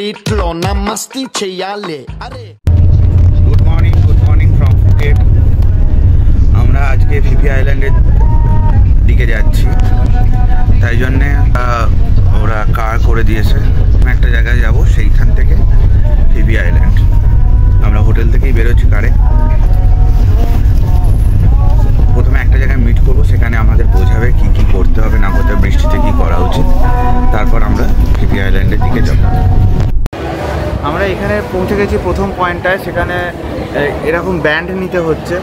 వీటిలో నా మస్తీ చెయ్యాలి అరే গুড মর্নিং ফ্রম ফুকেট। আমরা আজকে ফিফি আইল্যান্ডের দিকে যাচ্ছি, তাই জন্যে ওরা কার করে দিয়েছে। একটা জায়গায় যাব, সেইখান থেকে ফিফি আইল্যান্ড। আমরা হোটেল থেকেই বেরোচ্ছি কারে। প্রথমে একটা জায়গায় মিট করবো, সেখানে আমাদের বোঝাবে কি কি করতে হবে না করতে হবে, বৃষ্টিতে কি করা উচিত। তারপর আমরা ফিফি আইল্যান্ডের দিকে যাব। আমরা এখানে পৌঁছে গেছি প্রথম পয়েন্টটায়। সেখানে এরকম ব্যান্ড নিতে হচ্ছে।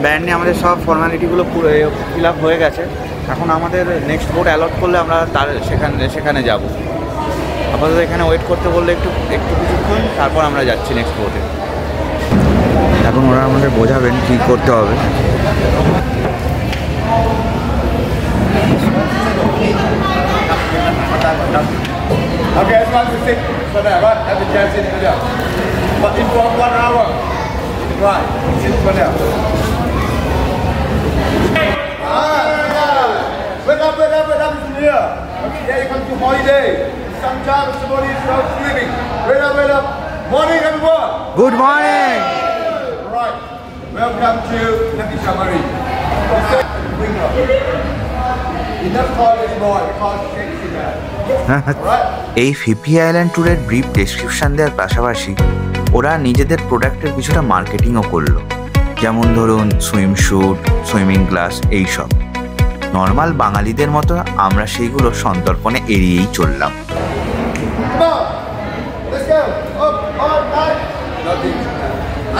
ব্যান্ড নিয়ে আমাদের সব ফর্মালিটিগুলো পুরো ফিল আপ হয়ে গেছে। এখন আমাদের নেক্সট বোট অ্যালট করলে আমরা তার সেখানে যাব। আপাতত এখানে ওয়েট করতে বললে একটু কিছুক্ষণ, তারপর আমরা যাচ্ছি নেক্সট বোটে। এখন ওরা আমাদের বোঝাবেন কী করতে হবে। Okay, everyone to sit for that, right? Have a chance in there. But in for 1 hour. Right, sit for there. Wake up from here. Okay, there you come to holiday. Sometimes somebody is out sleeping. Wake up. Morning, everyone. Good morning. Right, welcome to Naki Shamari. Enough call anymore because it's sexy, man. এই Phi Phi island ট্যুরের brief description দেওয়ার পাশাপাশি ওরা নিজেদের প্রোডাক্টের কিছুটা মার্কেটিংও করলো। যেমন ধরুন সুইম স্যুট, সুইমিং গ্লাস, এইসব। নর্মাল বাঙালিদের মতো আমরা সেইগুলো সন্তর্পণে এড়িয়েই চললাম।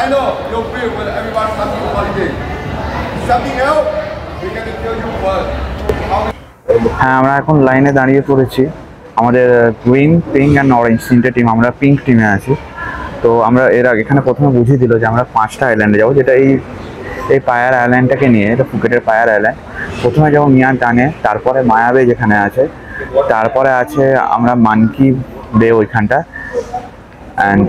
I know you feel when everyone comes to holiday. Something else, we're going to tell you what. হ্যাঁ, আমরা এখন লাইনে দাঁড়িয়ে পড়েছি। আমাদের গ্রিন, পিঙ্ক অ্যান্ড অরেঞ্জ তিনটে টিম। আমরা পিঙ্ক টিমে আছি। তো আমরা এখানে প্রথমে বুঝিয়ে দিল যে আমরা 5টা আইল্যান্ডে যাবো, যেটা এই পায়ার আইল্যান্ডটাকে নিয়ে। এটা ফুকেটের পায়ার আইল্যান্ড। প্রথমে যাবো মিয়ান টানে, তারপরে মায়াবে যেখানে আছে, তারপরে আছে আমরা মানকি বে ওইখানটা, অ্যান্ড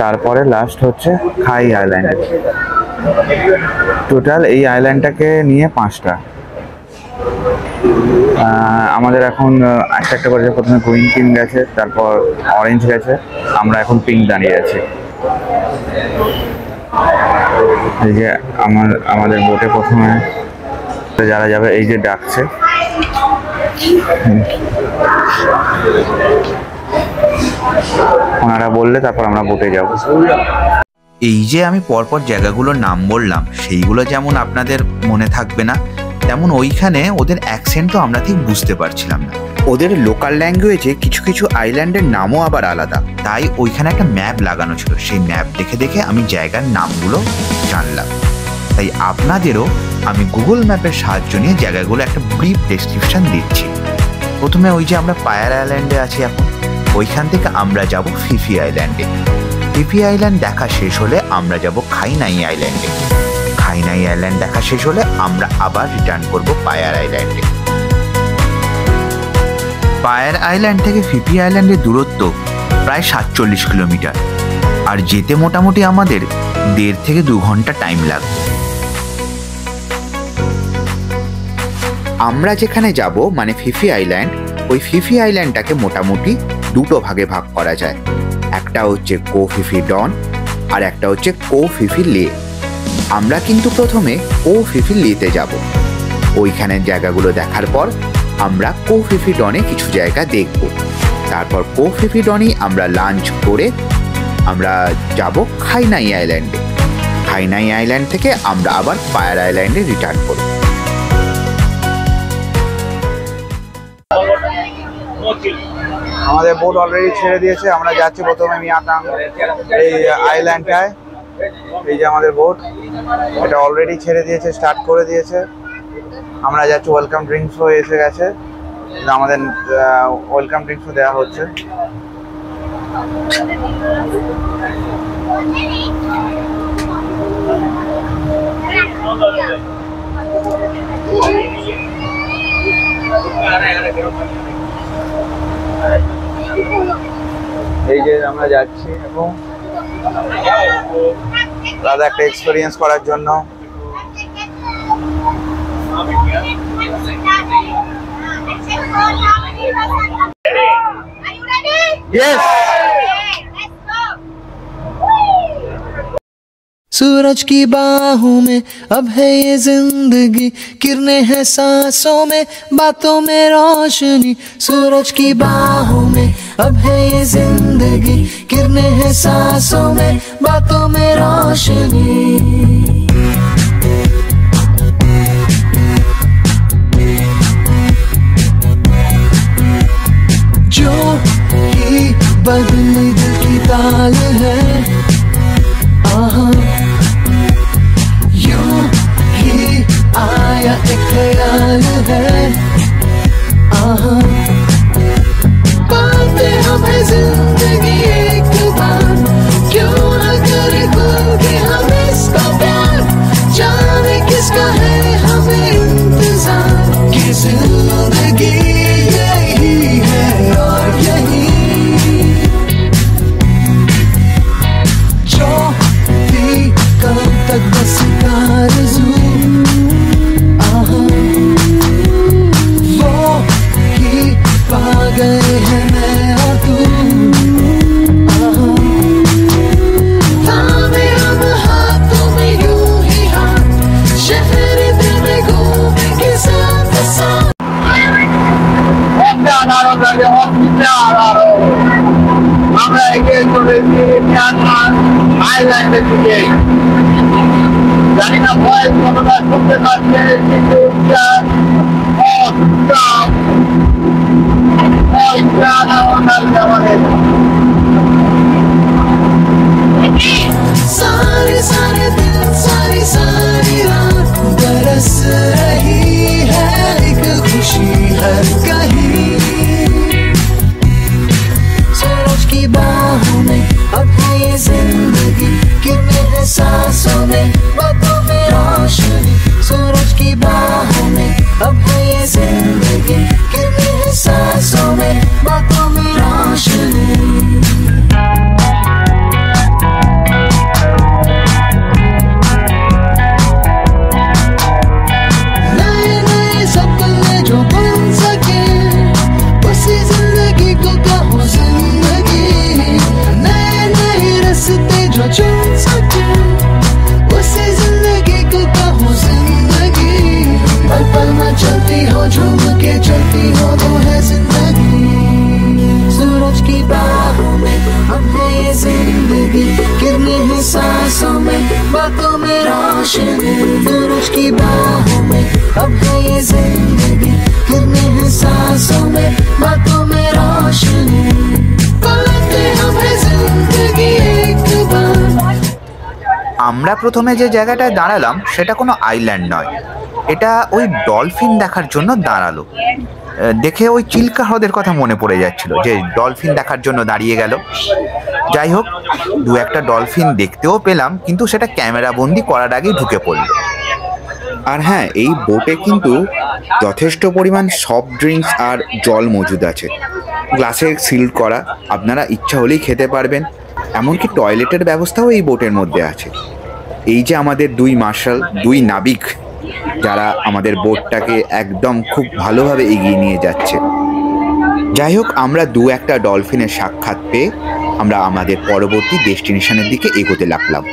তারপরে লাস্ট হচ্ছে খাই আইল্যান্ড। টোটাল এই আইল্যান্ডটাকে নিয়ে 5টা। আমাদের এখন একটা করে প্রথমে গ্রিন টিম গেছে, তারপর অরেঞ্জ গেছে, আমরা এখন পিঙ্ক দাঁড়িয়ে আছি। এই যে আমাদের বোটে প্রথমে যারা যাবে এই যে ডাকছে, ওনারা বললে তারপর আমরা বোটে যাব। এই যে আমি পরপর জায়গাগুলোর নাম বললাম, সেইগুলো যেমন আপনাদের মনে থাকবে না, তেমন ওইখানে ওদের অ্যাকসেন্টও আমরা ঠিক বুঝতে পারছিলাম না। ওদের লোকাল ল্যাঙ্গুয়েজে কিছু কিছু আইল্যান্ডের নামও আবার আলাদা। তাই ওইখানে একটা ম্যাপ লাগানো ছিল, সেই ম্যাপ দেখে আমি জায়গার নামগুলো জানলাম। তাই আপনাদেরও আমি গুগল ম্যাপের সাহায্য নিয়ে জায়গাগুলো একটা ব্রিফ ডেসক্রিপশন দিচ্ছি। প্রথমে ওই যে আমরা পায়ার আইল্যান্ডে আছি এখন, ওইখান থেকে আমরা যাব ফিফি আইল্যান্ডে। ফিফি আইল্যান্ড দেখা শেষ হলে আমরা যাব খাইনাই আইল্যান্ডে। খাইনাই আইল্যান্ড দেখা শেষ হলে আমরা আবার রিটার্ন করব পায়ার আইল্যান্ডে। পায়ার আইল্যান্ড থেকে ফিফি আইল্যান্ডের দূরত্ব প্রায় 47 কিলোমিটার, আর যেতে মোটামুটি আমাদের 1.5 থেকে 2 ঘন্টা টাইম লাগবে। আমরা যেখানে যাব মানে ফিফি আইল্যান্ড, ওই ফিফি আইল্যান্ডটাকে মোটামুটি 2টো ভাগে ভাগ করা যায়। একটা হচ্ছে কো ফিফি ডন আর একটা হচ্ছে কো ফিফি লে। আমরা কিন্তু প্রথমে কো ফিফি লেতে যাব। ওইখানের জায়গাগুলো দেখার পর আমরা কো ফিফি ডনে কিছু জায়গা দেখব। তারপর কো ফিফি ডনেই আমরা লাঞ্চ করে আমরা যাব খাইনাই আইল্যান্ডে। খাইনাই আইল্যান্ড থেকে আমরা আবার পায়ার আইল্যান্ডে রিটার্ন করব। আমাদের বোট অলরেডি ছেড়ে দিয়েছে। আমরা যাচ্ছি প্রথমে মিয়াটাং এই আইল্যান্ডটায়। এই যে আমাদের বোট, এটা অলরেডি ছেড়ে দিয়েছে, স্টার্ট করে দিয়েছে। আমরা যাচ্ছি, ওয়েলকাম ড্রিঙ্কসও এসে গেছে, আমাদের ওয়েলকাম ড্রিঙ্কসও দেওয়া হচ্ছে। এই যে আমরা যাচ্ছি এবং আলাদা একটা এক্সপেরিয়েন্স করার জন্য। Yes. सूरज की बाहों में अब है ये जिंदगी, किरणें हैं सांसों में, बातों में रोशनी। सूरज की बाहों में अब है ये जिंदगी, किरणें हैं सांसों में, बातों में रोशनी। जो ही बदली दिल की ताल है, यूं ही आया एक ख्याल है, पाते हमें जिंदगी एक बार, क्यों न करे खुल के हम इसका प्यार, जाने किसका है हमें इंतजार, कि जिंदगी यही है और यही जो भी कब तक बस आरज़ू, वो ही पा गए हैं मैं और तू। थामे हम हाथों में यूं ही हाथ, शहर दिल में घूमे के साथ साथ। আমরা এগিয়ে চলেছি মিয়ানমার আইল্যান্ডের দিকে। জানি না ভয়েস কতটা শুনতে পাচ্ছে, কিন্তু सारे सारे दिन सारी सारी रात बरस रही है एक खुशी हर कहीं। सूरज की बाहों में अब है ये जिंदगी, किरणें हैं सांसों में, बातों में रोशनी। सूरज की बाहों में अब है ये जिंदगी, किरणें हैं सांसों में, बातों में रोशनी। झूम के चलती हो तो है जिंदगी। सूरज की बाहों में अब है ये जिंदगी, किरणें हैं सांसों में, बातों में रोशनी। सूरज की बाहों में अब है ये जिंदगी, किरणें हैं सांसों में, बातों में रोशनी। पाते हमें जिंदगी एक बार। আমরা প্রথমে যে জায়গাটায় দাঁড়ালাম সেটা কোনো আইল্যান্ড নয়, এটা ওই ডলফিন দেখার জন্য দাঁড়ালো। দেখে ওই চিল্কা হ্রদের কথা মনে পড়ে যাচ্ছিল যে ডলফিন দেখার জন্য দাঁড়িয়ে গেল। যাই হোক, দু একটা ডলফিন দেখতেও পেলাম, কিন্তু সেটা ক্যামেরা বন্দি করার আগেই ঢুকে পড়ল। আর হ্যাঁ, এই বোটে কিন্তু যথেষ্ট পরিমাণ সফট ড্রিঙ্কস আর জল মজুদ আছে, গ্লাসে সিল করা, আপনারা ইচ্ছা হলেই খেতে পারবেন। এমনকি টয়লেটের ব্যবস্থাও এই বোটের মধ্যে আছে। এই যে আমাদের দুই মার্শাল, দুই নাবিক, যারা আমাদের বোটটাকে একদম খুব ভালোভাবে এগিয়ে নিয়ে যাচ্ছে। যাই হোক, আমরা দু একটা ডলফিনের সাক্ষাৎ পেয়ে আমরা আমাদের পরবর্তী ডেস্টিনেশনের দিকে এগোতে লাগলাম।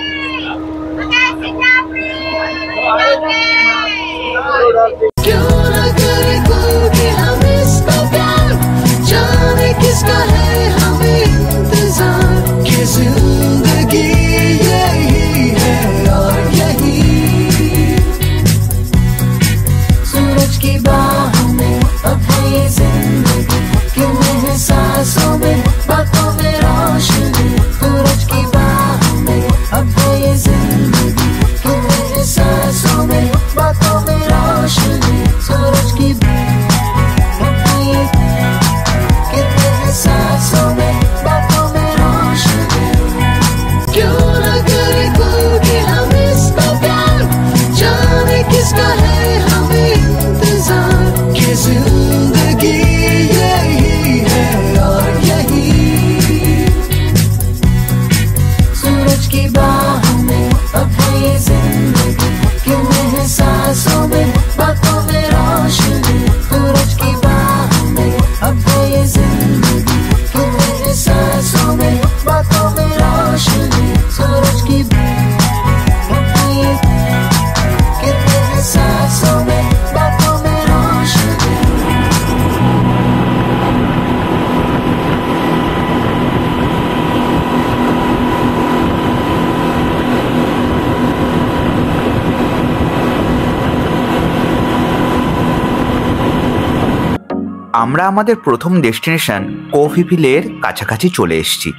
আমরা আমাদের প্রথম ডেস্টিনেশন কোফিফিলের কাছাকাছি চলে এসেছি।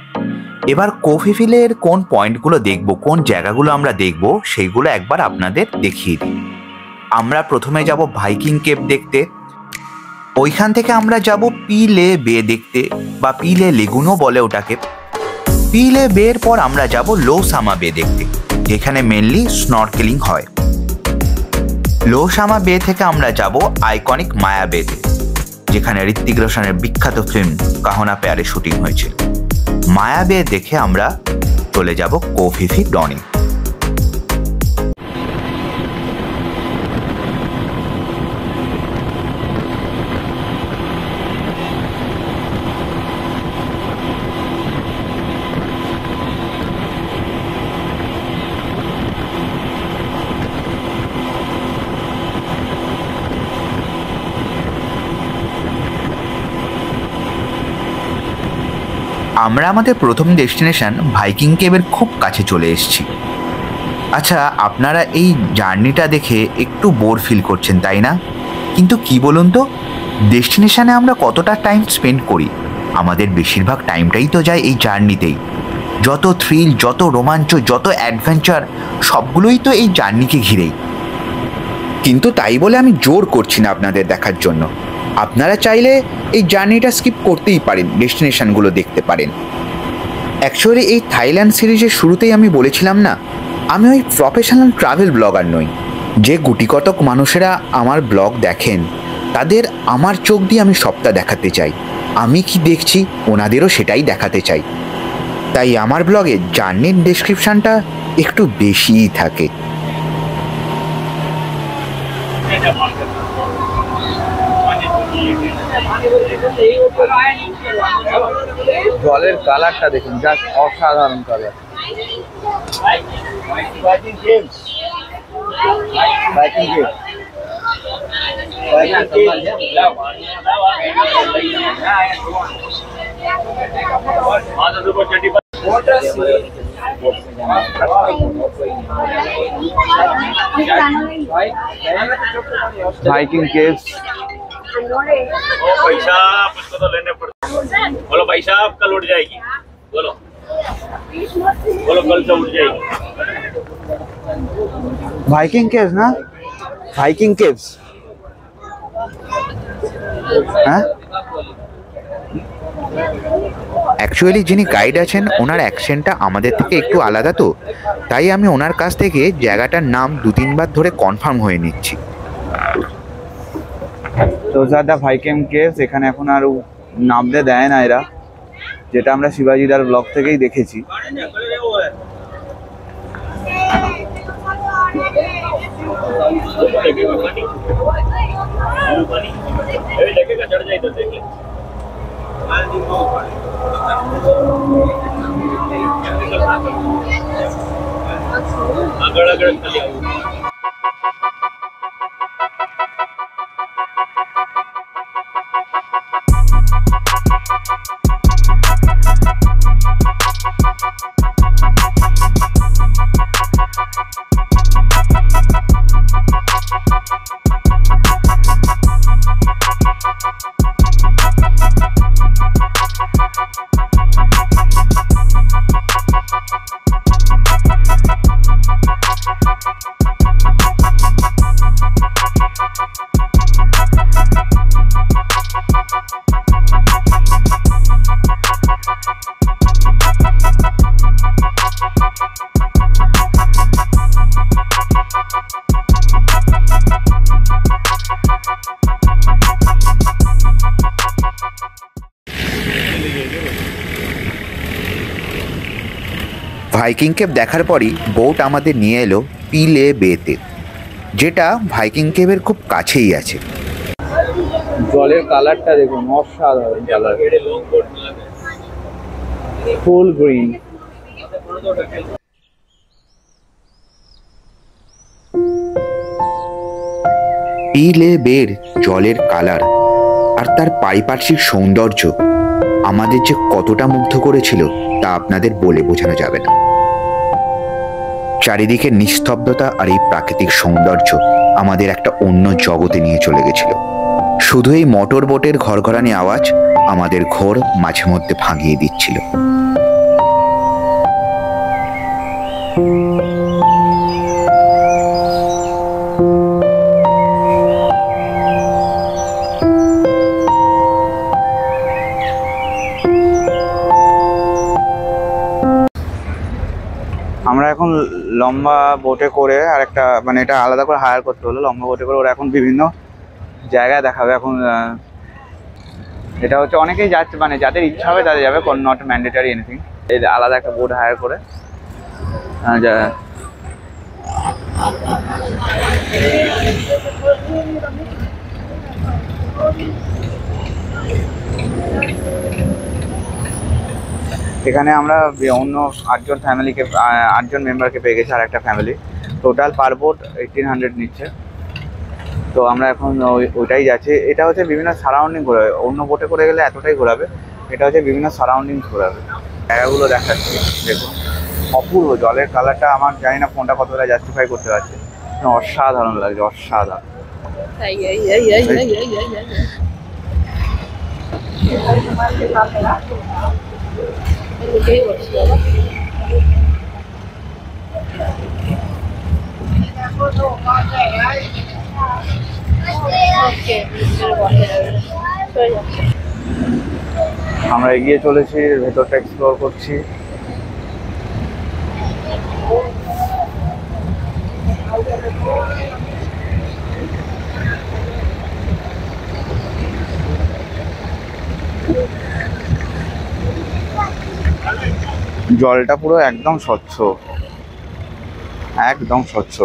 এবার কোফিফিলের কোন পয়েন্টগুলো দেখব, কোন জায়গাগুলো আমরা দেখব, সেইগুলো একবার আপনাদের দেখিয়ে দিই। আমরা প্রথমে যাব ভাইকিং কেভ দেখতে। ওইখান থেকে আমরা যাব পিলে বে দেখতে, বা পিলে লেগুনও বলে ওটাকে। পিলে বের পর আমরা যাব লো সামা বে দেখতে, যেখানে মেনলি স্নরকেলিং হয়। লো সামা বে থেকে আমরা যাব আইকনিক মায়া বেতে, যেখানে ঋত্বিক রোশনের বিখ্যাত ফিল্ম কাহনা প্যারে শুটিং হয়েছিল। মায়া বে দেখে আমরা চলে যাব কোফিফি ডনে। আমরা আমাদের প্রথম ডেস্টিনেশন ভাইকিং কেভের খুব কাছে চলে এসেছি। আচ্ছা, আপনারা এই জার্নিটা দেখে একটু বোর ফিল করছেন, তাই না? কিন্তু কি বলুন তো, ডেস্টিনেশনে আমরা কতটা টাইম স্পেন্ড করি? আমাদের বেশিরভাগ টাইমটাই তো যায় এই জার্নিতেই। যত থ্রিল, যত রোমাঞ্চ, যত অ্যাডভেঞ্চার, সবগুলোই তো এই জার্নিকে ঘিরেই। কিন্তু তাই বলে আমি জোর করছি না আপনাদের দেখার জন্য। আপনারা চাইলে এই জার্নিটা স্কিপ করতেই পারেন, ডেস্টিনেশনগুলো দেখতে পারেন। অ্যাকচুয়ালি এই থাইল্যান্ড সিরিজের শুরুতেই আমি বলেছিলাম না, আমি ওই প্রফেশনাল ট্রাভেল ব্লগার নই। যে গুটিকতক মানুষেরা আমার ব্লগ দেখেন, তাদের আমার চোখ দিয়ে আমি সবটা দেখাতে চাই। আমি কি দেখছি ওনাদেরও সেটাই দেখাতে চাই। তাই আমার ব্লগে জার্নির ডেসক্রিপশানটা একটু বেশিই থাকে। জলের কালারটা দেখুন, জাস্ট অসাধারণ কালার। Viking caves. भाई साहब उसको तो लेने पड़ते। बोलो भाई साहब कल उठ जाएगी, बोलो बोलो कल से उठ जाएगी। Viking caves ना, Viking caves। हाँ? অ্যাকচুয়ালি যিনি গাইড আছেন ওনার অ্যাকসেন্টটা আমাদের থেকে একটু আলাদা, তো তাই আমি ওনার কাছ থেকে জায়গাটার নাম 2-3 বার ধরে কনফার্ম হয়ে নিচ্ছি। তো দাদা ভাইকিং কেভস, এখানে এখন আর নামতে দেয় না এরা, যেটা আমরা শিবাজিদার ব্লগ থেকেই দেখেছি। ভাইকিং কেভ দেখার পরই বোট আমাদের নিয়ে এলো পিলে বেতে, যেটা ভাইকিং কেভের খুব কাছেই আছে। জলের কালারটা দেখুন, অসাধারণ কালার, ফুল গ্রিন। পিলে বের জলের কালার আর তার পারিপার্শ্বিক সৌন্দর্য আমাদের যে কতটা মুগ্ধ করেছিল তা আপনাদের বলে বোঝানো যাবে না। চারিদিকে নিস্তব্ধতা আর এই প্রাকৃতিক সৌন্দর্য আমাদের একটা অন্য জগতে নিয়ে চলে গেছিল। শুধু এই মোটর বোটের ঘরঘরানি আওয়াজ আমাদের ঘোর মাঝে মধ্যে ভাঙিয়ে দিচ্ছিল। আমরা এখন লম্বা বোটে করে আর একটা মানে এটা আলাদা করে হায়ার করতে হলো। লম্বা বোটে করে ওরা এখন বিভিন্ন জায়গায় দেখাবে। এখন এটা হচ্ছে অনেকেই যাচ্ছে, মানে যাদের ইচ্ছা হবে তাদের যাবে, নট ম্যান্ডেটারি এনিথিং। এই আলাদা একটা বোট হায়ার করে এখানে আমরা অন্য 8জন ফ্যামিলিকে 8জন মেম্বারকে পেয়ে গেছি। আর একটা ফ্যামিলি টোটাল পার বোট 1800 নিচ্ছে। তো আমরা এখন ওইটাই যাচ্ছি। এটা হচ্ছে বিভিন্ন সারাউন্ডিং ঘোরাবে, অন্য বোটে করে গেলে এতটাই ঘোরাবে, এটা হচ্ছে বিভিন্ন সারাউন্ডিং ঘোরাবে। জায়গাগুলো দেখাচ্ছি, দেখুন অপূর্ব। জলের কালারটা আমার জানি না ফোনটা কতটা জাস্টিফাই করতে পারছে, অসাধারণ লাগছে, অসাধারণ। আমরা এগিয়ে চলেছি, ভেতরটা এক্সপ্লোর করছি। জলটা পুরো একদম স্বচ্ছ, একদম স্বচ্ছ।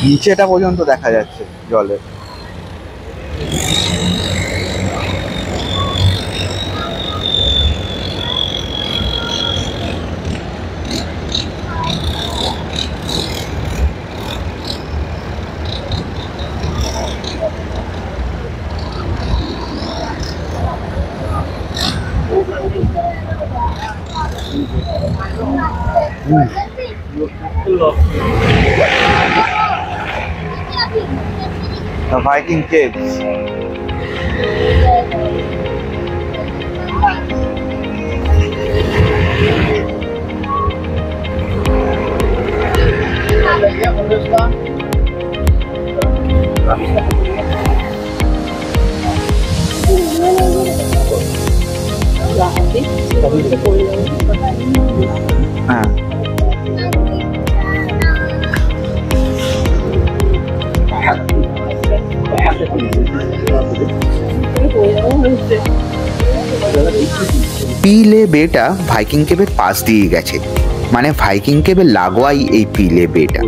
নিচেটা পর্যন্ত দেখা যাচ্ছে জলে। The Viking Caves. পিলে বেটা ভাইকিং কেভের পাশ দিয়ে গেছে, মানে ভাইকিং কেভের লাগোয়াই এই পিলে বেটা।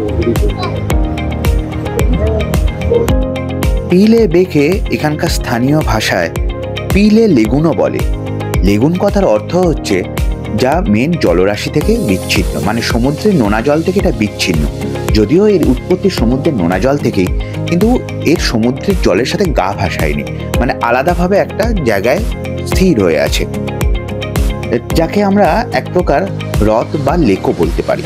পিলে বেকে এখানকার স্থানীয় ভাষায় পিলে লেগুনও বলে। লেগুন কথার অর্থ হচ্ছে যা মেন জলরাশি থেকে বিচ্ছিন্ন, মানে সমুদ্রের নোনা জল থেকে এটা বিচ্ছিন্ন। যদিও এর উৎপত্তি সমুদ্রের নোনা জল থেকেই, কিন্তু এর সমুদ্রের জলের সাথে গা ভাসায়নি, মানে আলাদাভাবে একটা জায়গায় স্থির হয়ে আছে, যাকে আমরা এক প্রকার হ্রদ বা লেকও বলতে পারি।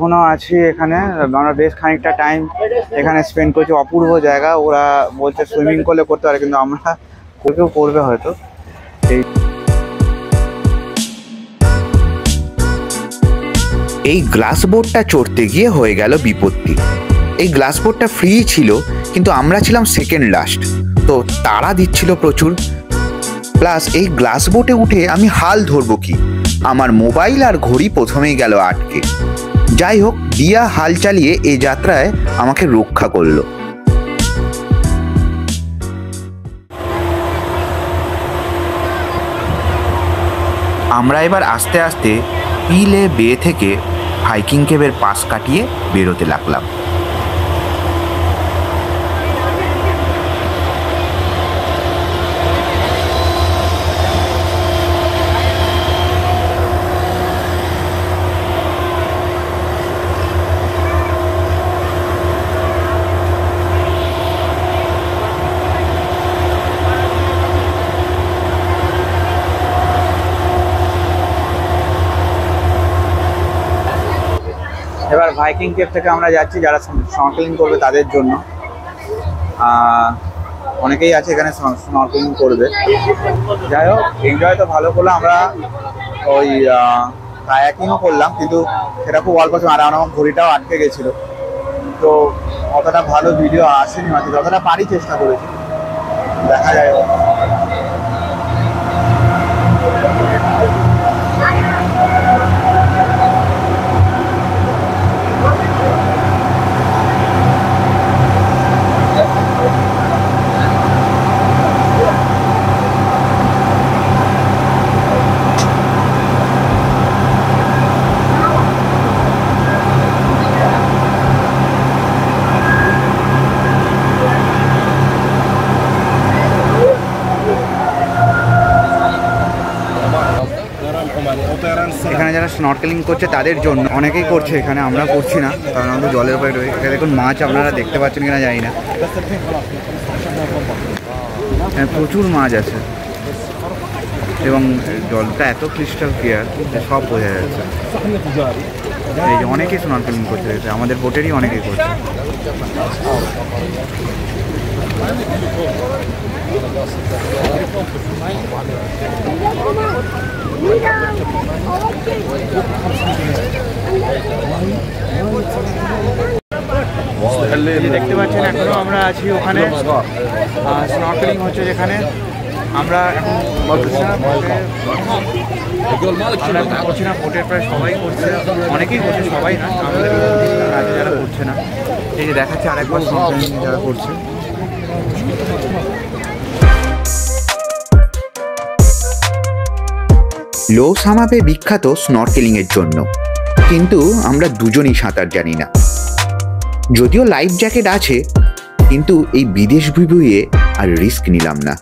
এখনো আছি এখানে, আমরা বেশ খানিকটা টাইম এখানে স্পেন্ড করছি। অপূর্ব জায়গা, ওরা বলছে সুইমিং করলে করতে পারে, কিন্তু আমরা কেউ করবে হয়তো। এই গ্লাস বোটটা চড়তে গিয়ে হয়ে গেল বিপত্তি। এই গ্লাস বোটটা ফ্রি ছিল, কিন্তু আমরা ছিলাম সেকেন্ড লাস্ট, তো তাড়া দিচ্ছিল প্রচুর। প্লাস এই গ্লাস বোটে উঠে আমি হাল ধরবো কি, আমার মোবাইল আর ঘড়ি প্রথমেই গেল আটকে। যাই হোক, দিয়া হাল চালিয়ে এই যাত্রায় আমাকে রক্ষা করলো। আমরা এবার আস্তে আস্তে পিলে বে থেকে হাইকিং কেভের পাশ কাটিয়ে বেরোতে লাগলাম। এবার ভাইকিং কেভ থেকে আমরা যাচ্ছি যারা স্নরকেলিং করবে তাদের জন্য। অনেকেই আছে এখানে স্নরকেলিং করবে। যাই হোক, এনজয় তো ভালো করলাম আমরা। ওই কায়াকিংও করলাম, কিন্তু সেটা খুব অল্প সময়, আর আমার ঘড়িটাও আটকে গেছিলো, তো অতটা ভালো ভিডিও আসেনি। হয়তো যতটা পারি চেষ্টা করেছি, দেখা যায়। এখানে যারা স্নরকেলিং করছে তাদের জন্য, অনেকেই করছে এখানে, আমরা করছি না কারণ আমাদের জলের উপরে রয়েছে। এখানে দেখুন মাছ, আপনারা দেখতে পাচ্ছেন কিনা জানি না, প্রচুর মাছ আছে এবং জলটা এত ক্রিস্টাল ক্লিয়ার সব বোঝা যাচ্ছে। এই যে অনেকেই স্নরকেলিং করতে হয়েছে, আমাদের বোটেরই অনেকেই করছে। দেখতে পাচ্ছেন এখনো আমরা আছি ওখানে, স্নরকেলিং হচ্ছে যেখানে। আমরা এখন করছি না, বোটের প্রায় সবাই করছে, অনেকেই করছে, সবাই না, আমাদের রাজ্যে যারা করছে না। এই যে দেখাচ্ছে আরেকবার স্নরকেলিং যারা করছে। লো সামাবে বিখ্যাত স্নরকেলিং এর জন্য, কিন্তু আমরা দুজনই সাঁতার জানি না। যদিও লাইফ জ্যাকেট আছে, কিন্তু এই বিদেশ ভুইয়ে আর রিস্ক নিলাম না।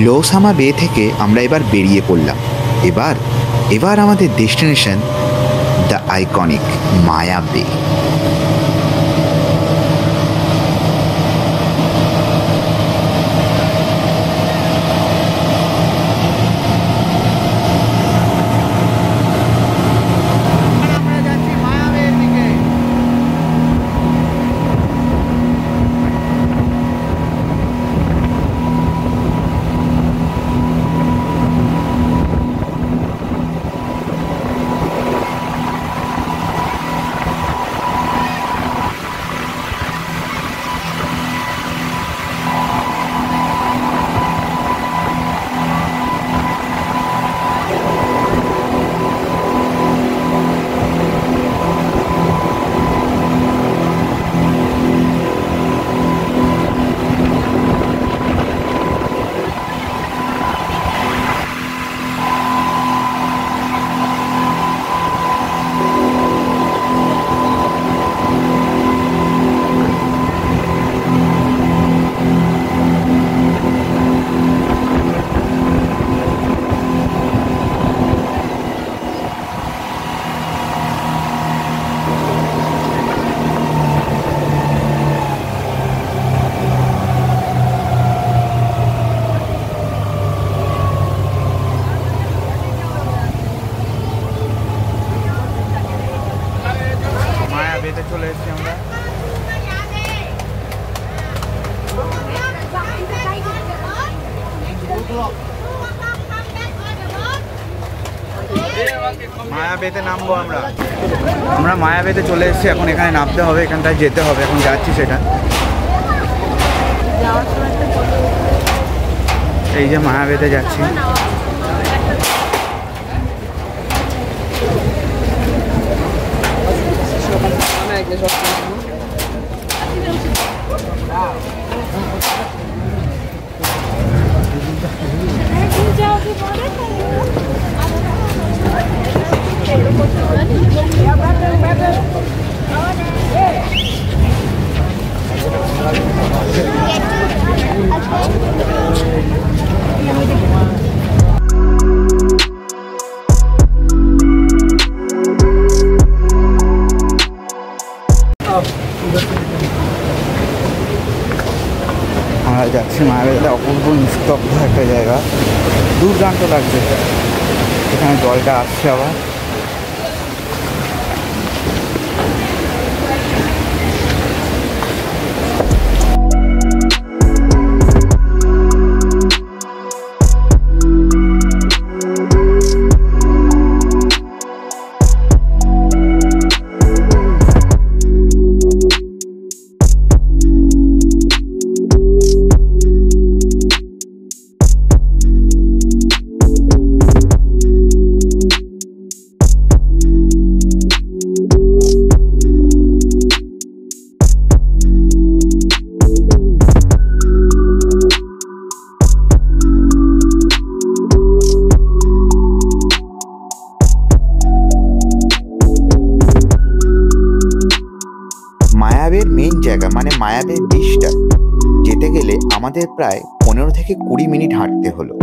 লোসামা বে থেকে আমরা এবার বেরিয়ে পড়লাম। এবার আমাদের ডেস্টিনেশন দ্য আইকনিক মায়া বে। চলে এসেছি আমরা। মায়াবেতে নামবো আমরা মায়াবেতে চলে এসেছি। এখন এখানে নামতে হবে, এখানটায় যেতে হবে। এখন যাচ্ছি সেটা। এই যে মায়াবেতে যাচ্ছি। আমরা যাচ্ছি মায়াবেতে। অপূর্ব নিস্তব্ধ একটা জায়গা, দুর্দান্ত লাগছে। এখানে জলটা আসছে আবার। মায়াবের মেইন জায়গা মানে মায়াবের বিচটা যেতে গেলে আমাদের প্রায় 15 থেকে 20 মিনিট হাঁটতে হলো।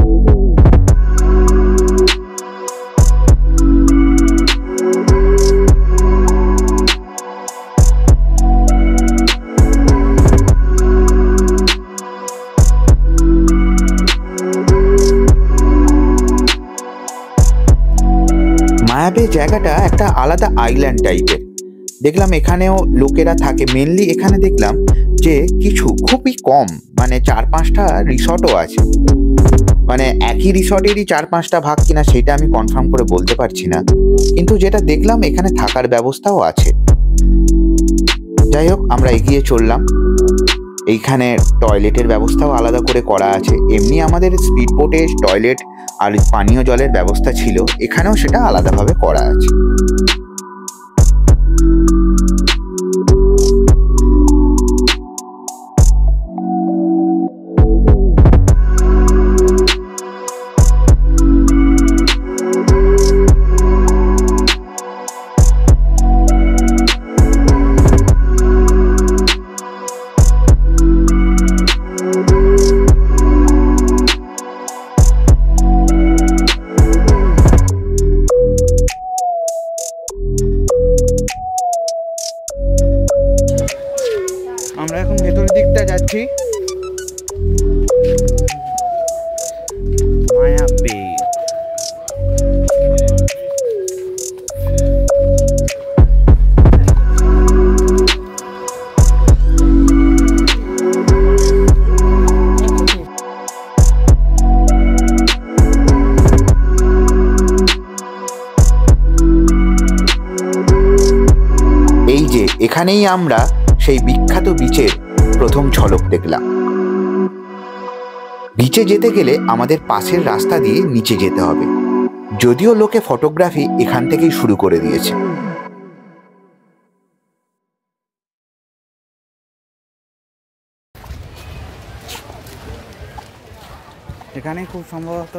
মায়াবে জায়গাটা একটা আলাদা আইল্যান্ড টাইপের। দেখলাম এখানেও লোকেরা থাকে। মেনলি এখানে দেখলাম যে কিছু খুবই কম, মানে 4-5টা রিসর্টও আছে। মানে একই রিসর্টেরই 4-5টা ভাগ কিনা সেটা আমি কনফার্ম করে বলতে পারছি না, কিন্তু যেটা দেখলাম এখানে থাকার ব্যবস্থাও আছে। যাই হোক, আমরা এগিয়ে চললাম। এইখানে টয়লেটের ব্যবস্থাও আলাদা করে করা আছে। এমনি আমাদের স্পিড বোটে টয়লেট আর পানীয় জলের ব্যবস্থা ছিল, এখানেও সেটা আলাদাভাবে করা আছে। আমরা এখন ভেতরের দিকটা যাচ্ছি। মায়া বে। এই যে এখানেই আমরা সেই বিখ্যাত বিচের প্রথম ঝলক দেখলাম। বিচে যেতে গেলে আমাদের পাশের রাস্তা দিয়ে নিচে যেতে হবে, যদিও লোকে ফটোগ্রাফি এখান থেকেই শুরু করে দিয়েছে। এখানে খুব সম্ভবত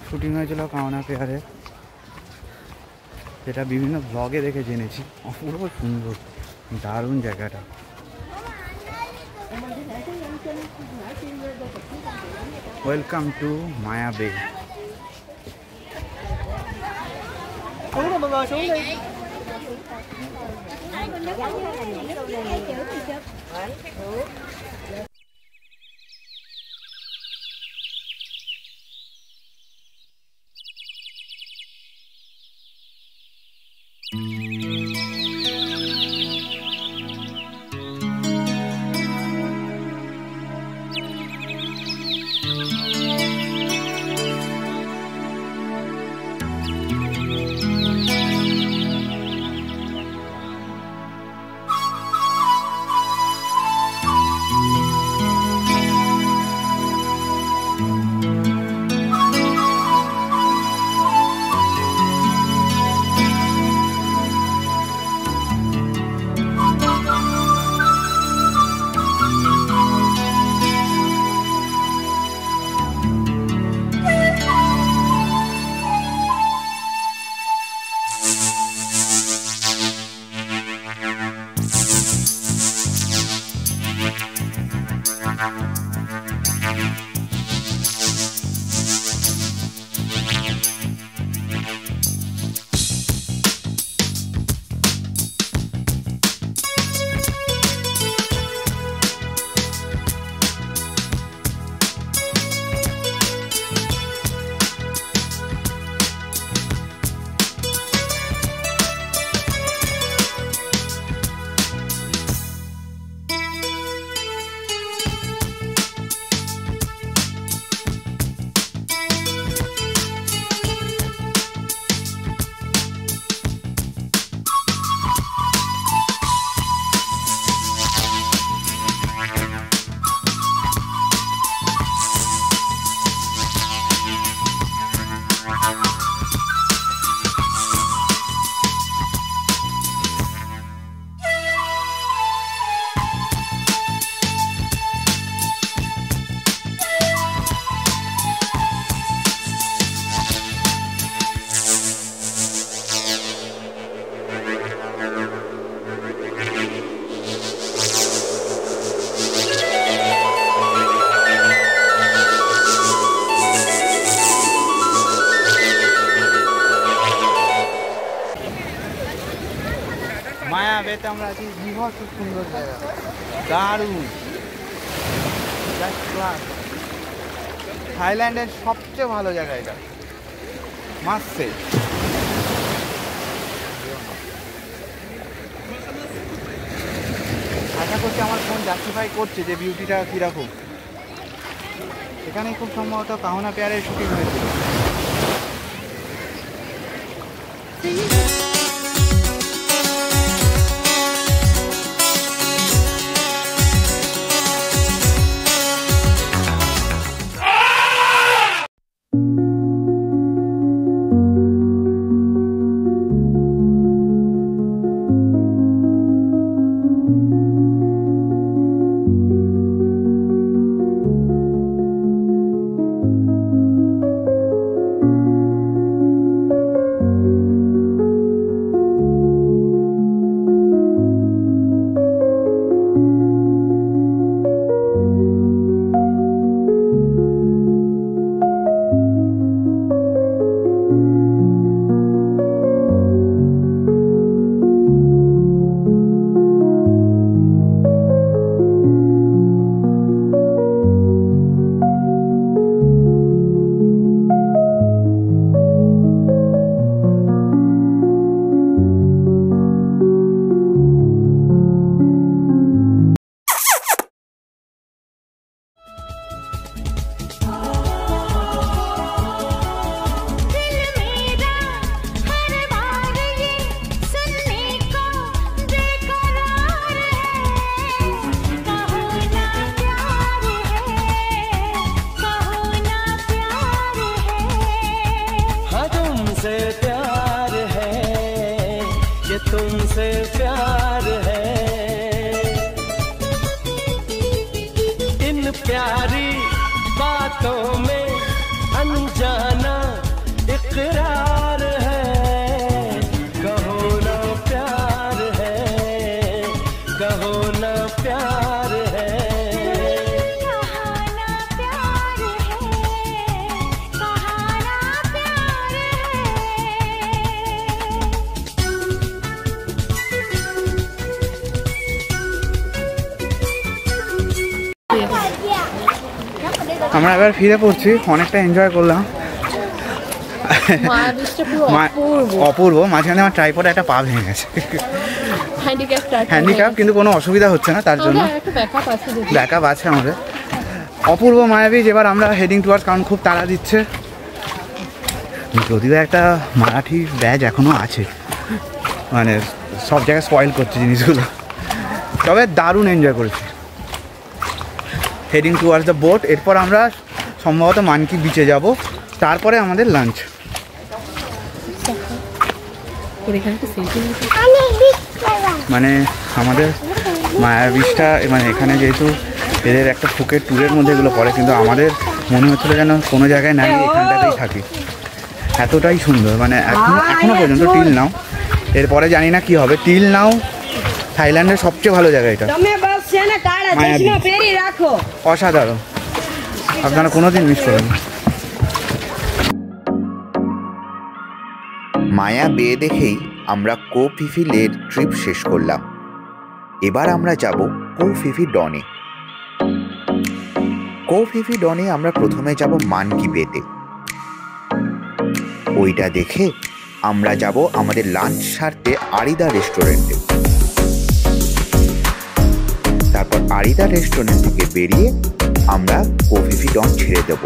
শুটিং হয়েছিল কাওনা পেয়ারে, যেটা বিভিন্ন ব্লগে দেখে জেনেছি। অপূর্ব সুন্দর, দারুণ জায়গাটা। ওয়েলকাম টু মায়া বে। মায়া বেতে আমরা আছি। বিভৎস সুন্দর জায়গা, দারুণ, থাইল্যান্ডের সবচেয়ে ভালো জায়গা এটা, মাসে। আশা করছি আমার ফোন জাস্টিফাই করছে যে বিউটিটা কীরকম। এখানে খুব সম্ভবত কাওনা পেয়ারের শুটিং হয়েছিল। तुमसे प्यार है, इन प्यारी बातों में अनजाना इकरार है, कहो ना प्यार है, कहो ना प्यार है, कहाना प्यार है, कहाना प्यार আমরা এবার ফিরে পড়ছি, অনেকটা এনজয় করলাম। অপূর্ব। মাঝখানে আমার ট্রাইপডে একটা পা ভেঙে গেছে, হ্যান্ডিক্যাপ, কিন্তু কোনো অসুবিধা হচ্ছে না তার জন্য, ব্যাকআপ আছে আমাদের। অপূর্ব মায়াবী। এবার আমরা হেডিং টুয়ার্ডস, কারণ খুব তাড়া দিচ্ছে, যদিও একটা মারাঠি ব্যাজ এখনও আছে, মানে সব জায়গায় স্পয়েল করছে জিনিসগুলো, তবে দারুণ এনজয় করেছি। Heading towards the boat. এরপর আমরা সম্ভবত মানকি বিচে যাব, তারপরে আমাদের লাঞ্চ। মানে আমাদের মায়া বিচটা, মানে এখানে যেহেতু এদের একটা ফুকেট ট্যুরের মধ্যে এগুলো পড়ে, কিন্তু আমাদের মনে হচ্ছিলো যেন কোনো জায়গায় নাই, এখানটাতেই থাকি, এতটাই সুন্দর। মানে এখনো পর্যন্ত টিল নাও, এরপরে জানি না কি হবে। টিল নাও থাইল্যান্ডের সবচেয়ে ভালো জায়গা এটা, অসাধারণ, আপনারা কোনোদিন মিস করবেন না। মায়া বে দেখেই আমরা কো ফি ফি লের ট্রিপ শেষ করলাম। এবার আমরা যাব কো ফি ফি ডনে। কো ফি ফি ডনে আমরা প্রথমে যাব মানকি বেতে, ওইটা দেখে আমরা যাব আমাদের লাঞ্চ সারতে আরিদা রেস্টুরেন্টে। তারপর আরিদা রেস্টুরেন্ট থেকে বেরিয়ে আমরা কো ফি ফি ডন ছেড়ে দেব।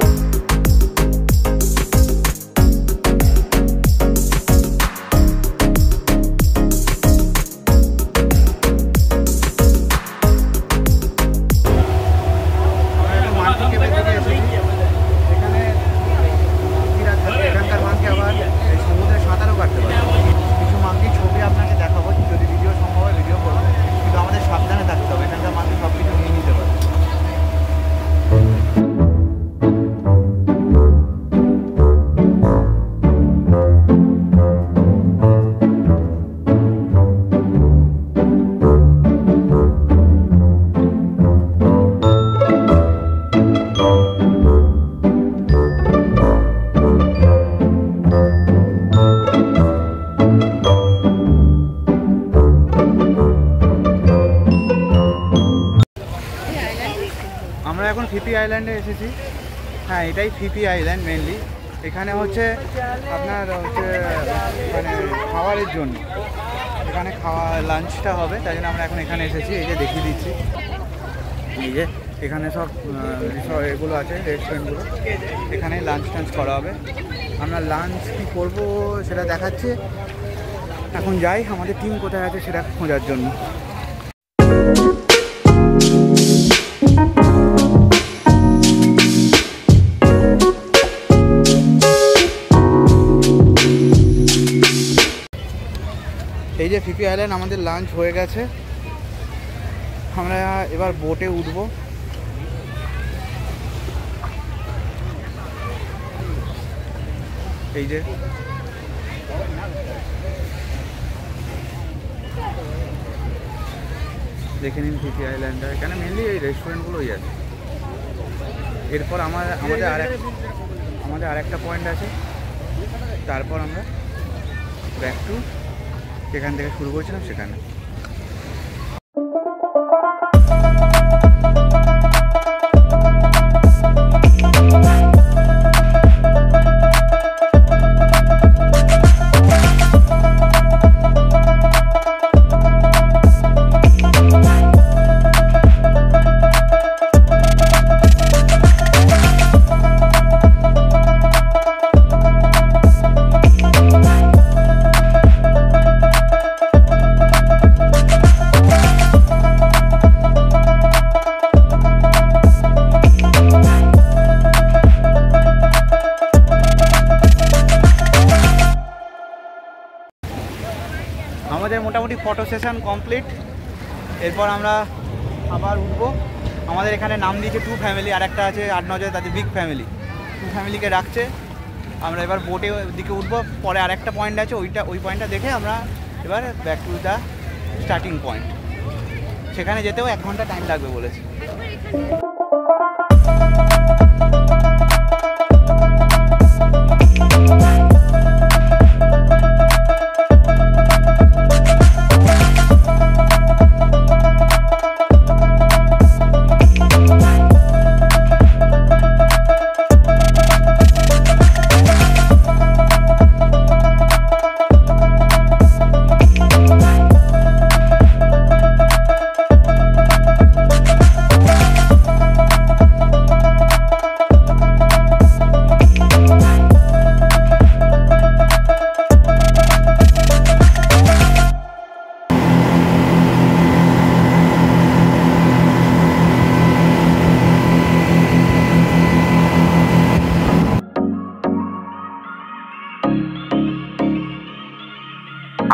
আমরা এখন ফিপি আইল্যান্ডে এসেছি। হ্যাঁ, এটাই ফিপি আইল্যান্ড মেনলি। এখানে হচ্ছে আপনার হচ্ছে মানে খাবারের জন্য, এখানে লাঞ্চটা হবে, তাই জন্য আমরা এখন এখানে এসেছি। এই যে দেখিয়ে দিচ্ছি, এই যে এখানে সব এগুলো আছে, রেস্টুরেন্টগুলো, এখানে লাঞ্চ টাঞ্চ করা হবে। আমরা লাঞ্চ কী করবো সেটা দেখাচ্ছি। এখন যাই, আমাদের টিম কোথায় আছে সেটা খোঁজার জন্য। এই যে ফিপি আইল্যান্ড, আমাদের লাঞ্চ হয়ে গেছে। আমরা এবার বোটে উঠবো। এই যে দেখে নিন ফিপি আইল্যান্ডটা, এখানে মেনলি এই রেস্টুরেন্টগুলোই আছে। এরপর আমাদের আর একটা পয়েন্ট আছে, তারপর আমরা ব্যাক টু যেখান থেকে শুরু করেছিলাম সেখানে। মোটামুটি ফটো সেশন কমপ্লিট। এরপর আমরা আবার উঠবো। আমাদের এখানে নাম দিয়েছে 2 ফ্যামিলি, আর একটা আছে 8-9 জন, তাদের বিগ ফ্যামিলি। 2 ফ্যামিলিকে রাখছে। আমরা এবার বোটে দিকে উঠবো। পরে আরেকটা পয়েন্ট আছে, ওই পয়েন্টটা দেখে আমরা এবার back to the starting point. সেখানে যেতেও 1 ঘন্টা টাইম লাগবে বলেছে।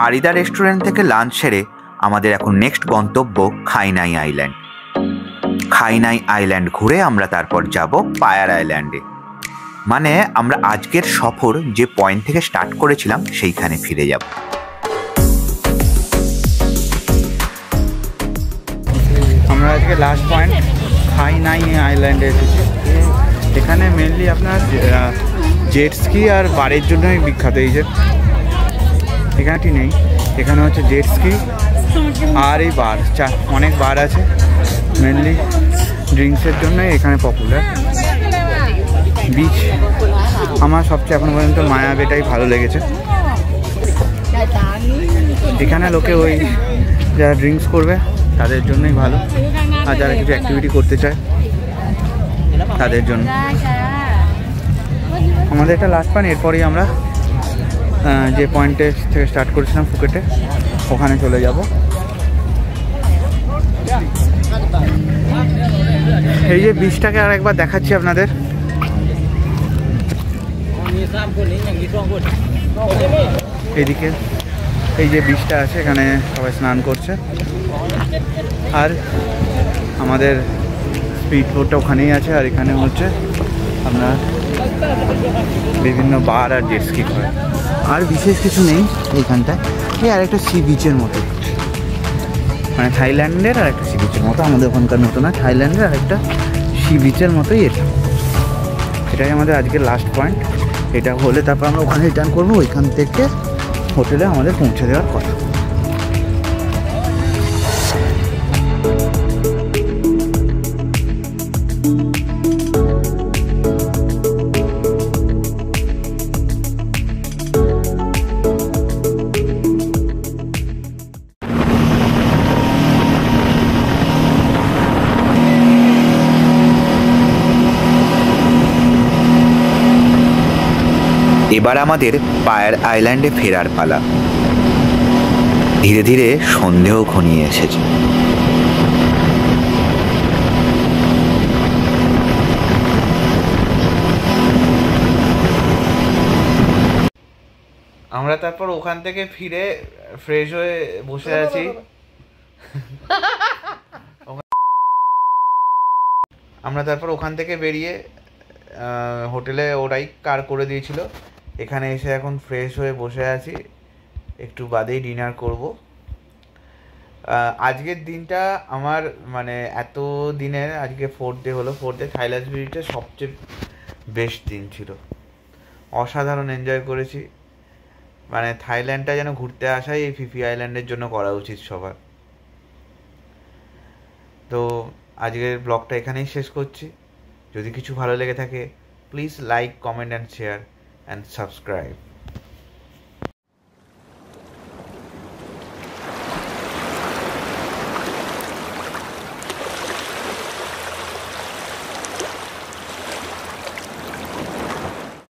আরিদা রেস্টুরেন্ট থেকে লাঞ্চ সেরে আমাদের এখন নেক্সট গন্তব্য খাইনাই আইল্যান্ড। খাইনাই আইল্যান্ড ঘুরে আমরা তারপর যাব পায়ার আইল্যান্ডে। মানে আমরা আজকের সফর যে পয়েন্ট থেকে স্টার্ট করেছিলাম সেইখানে ফিরে যাব। আমরা আজকে লাস্ট পয়েন্ট খাইনাই আইল্যান্ডে এসেছি। এখানে মেনলি আপনার জেট স্কি আর বারের জন্যই বিখ্যাত। এই যে এখানটি নেই, এখানে হচ্ছে জেট স্কি আর এই বার, অনেক বার আছে। মেনলি ড্রিঙ্কসের জন্যই এখানে পপুলার। বিচ আমার সবচেয়ে এখনো পর্যন্ত মায়া বেটাই ভালো লেগেছে। এখানে লোকে ওই যারা ড্রিঙ্কস করবে তাদের জন্যই ভালো, আর যারা কিছু অ্যাক্টিভিটি করতে চায় তাদের জন্য। আমাদের এটা লাস্ট পয়েন্ট। এরপরেই আমরা যে পয়েন্টে থেকে স্টার্ট করেছিলাম ফুকেটে, ওখানে চলে যাব। এই যে বিচটাকে আর একবার দেখাচ্ছি আপনাদের। এইদিকে এই যে বিচটা আছে, এখানে সবাই স্নান করছে। আর আমাদের স্পিড বোটটা ওখানেই আছে। আর এখানে হচ্ছে আমরা বিভিন্ন বার আর জেট স্কি করে। আর বিশেষ কিছু নেই এইখানটায়। এই আরেকটা সি বিচের মতো, মানে থাইল্যান্ডের আর একটা সি বিচের মতো, আমাদের ওখানকার মতো না, থাইল্যান্ডের আর একটা সি বিচের মতোই এটা। এটাই আমাদের আজকের লাস্ট পয়েন্ট। এটা হলে তারপর আমরা ওখানে রিটার্ন করবো। ওইখান থেকে হোটেলে আমাদের পৌঁছে দেওয়ার কথা। এবার আমাদের পায়ার আইল্যান্ডে ফেরার পালা। ধীরে ধীরে সন্ধেও ঘনিয়ে এসেছে। আমরা তারপর ওখান থেকে ফিরে ফ্রেশ হয়ে বসে আছি। আমরা তারপর ওখান থেকে বেরিয়ে হোটেলে ওরাই কার করে দিয়েছিল। এখানে এসে এখন ফ্রেশ হয়ে বসে আছি, একটু বাদেই ডিনার করব। আজকের দিনটা আমার মানে এত দিনের আজকে 4th ডে হলো। 4th ডে থাইল্যান্ড বিচের সবচেয়ে বেস্ট দিন ছিল। অসাধারণ এনজয় করেছি। মানে থাইল্যান্ডটা যেন ঘুরতে আসাই এই ফিফি আইল্যান্ডের জন্য করা উচিত সবার। তো আজকের ব্লগটা এখানেই শেষ করছি। যদি কিছু ভালো লেগে থাকে please like, comment and share and subscribe.